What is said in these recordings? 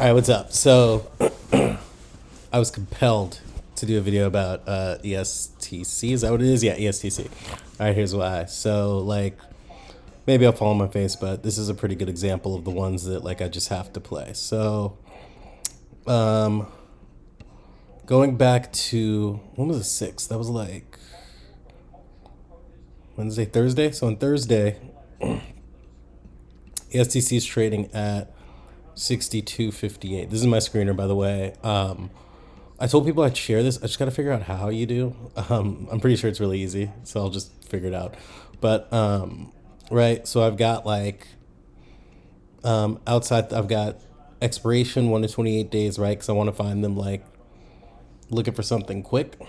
All right, what's up? So I was compelled to do a video about ESTC. Is that what it is? Yeah, ESTC. All right, here's why. So maybe I'll fall on my face, but this is a pretty good example of the ones that I just have to play. So going back to when was the 6th? That was Wednesday, Thursday. So on Thursday, ESTC is trading at 62.58. This is my screener, by the way. I told people I'd share this. I just got to figure out how you do. I'm pretty sure it's really easy, so I'll just figure it out. But right, so I've got outside. I've got expiration 1 to 28 days, right? Because I want to find them looking for something quick.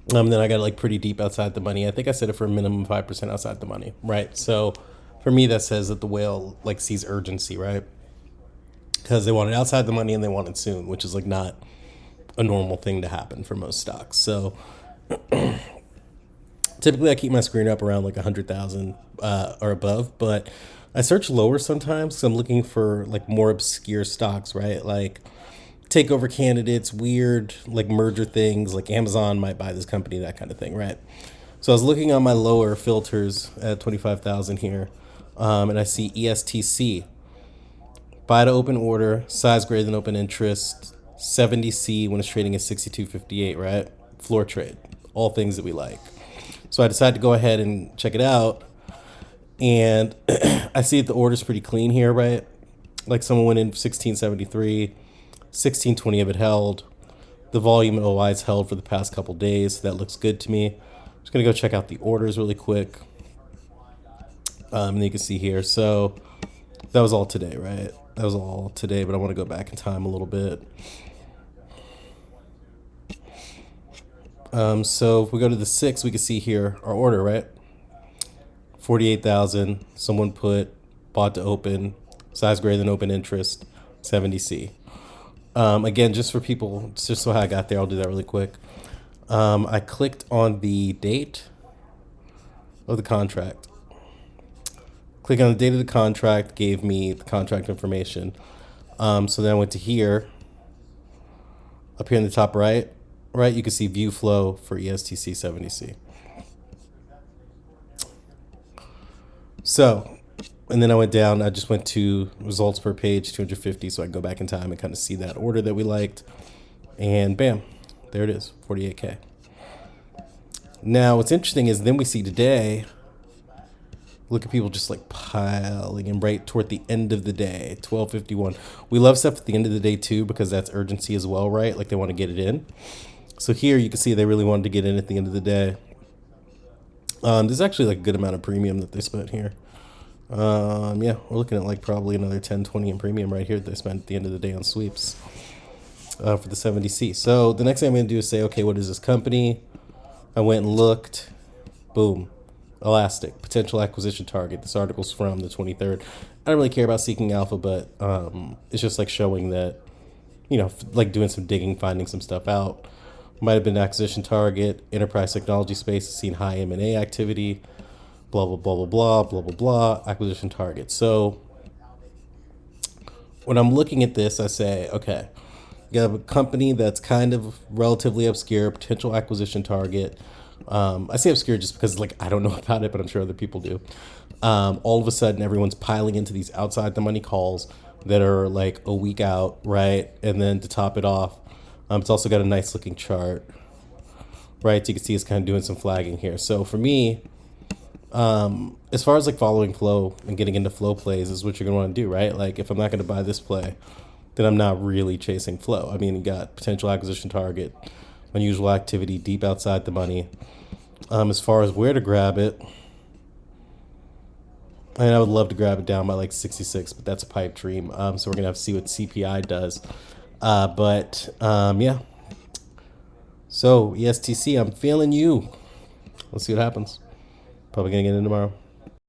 Then I got pretty deep outside the money. I think I set it for a minimum 5% outside the money, right? So for me, that says that the whale sees urgency, right? Because they want it outside the money and they want it soon, which is not a normal thing to happen for most stocks. So typically I keep my screen up around 100,000 or above, but I search lower sometimes because I'm looking for more obscure stocks, right? Takeover candidates, weird merger things, Amazon might buy this company, that kind of thing, right? So I was looking on my lower filters at 25,000 here, and I see ESTC. Buy to open order, size greater than open interest, 70C when it's trading at 62.58, right? Floor trade, all things that we like. So I decided to go ahead and check it out. And I see that the order's pretty clean here, right? Someone went in 1673, 1620 of it held. The volume and OI is held for the past couple days. So that looks good to me. I'm just going to go check out the orders really quick. And you can see here. So that was all today, right? That was all today, but I want to go back in time a little bit. So if we go to the 6th, we can see here our order, right? 48,000. Someone put bought to open, size greater than open interest, 70C. Again, just for people, just so how I got there, I'll do that really quick. I clicked on the date of the contract. Click on the date of the contract, gave me the contract information. So then I went to here, up here in the top right, you can see view flow for ESTC 70C. So, and then I went down, I just went to results per page, 250, so I can go back in time and kind of see that order that we liked. And bam, there it is, 48K. Now, what's interesting is then we see today, look at people just piling in right toward the end of the day, 12:51. We love stuff at the end of the day too because that's urgency as well, right? They want to get it in. So here you can see they really wanted to get in at the end of the day. There's actually a good amount of premium that they spent here. Yeah, we're looking at probably another 10, 20 in premium right here that they spent at the end of the day on sweeps for the 70C. So the next thing I'm going to do is say, okay, what is this company? I went and looked. Boom. Elastic, potential acquisition target. This article's from the 23rd. I don't really care about seeking alpha, but it's just showing that, doing some digging, finding some stuff out. Might have been an acquisition target. Enterprise technology space has seen high M&A activity. Blah, blah, blah, blah, blah, blah, blah, blah. Acquisition target. So when I'm looking at this, I say, okay, you have a company that's kind of relatively obscure, potential acquisition target. I say obscure just because I don't know about it, but I'm sure other people do. All of a sudden, everyone's piling into these outside the money calls that are a week out, right? And then to top it off, it's also got a nice looking chart, right? So you can see it's kind of doing some flagging here. So for me, as far as following flow and getting into flow plays is what you're gonna want to do, right? If I'm not going to buy this play, then I'm not really chasing flow. I mean, you got potential acquisition target, unusual activity, deep outside the money. As far as where to grab it, and I would love to grab it down by 66, but that's a pipe dream. So we're gonna have to see what CPI does. Yeah. So ESTC, I'm feeling you. Let's see what happens. Probably gonna get in tomorrow.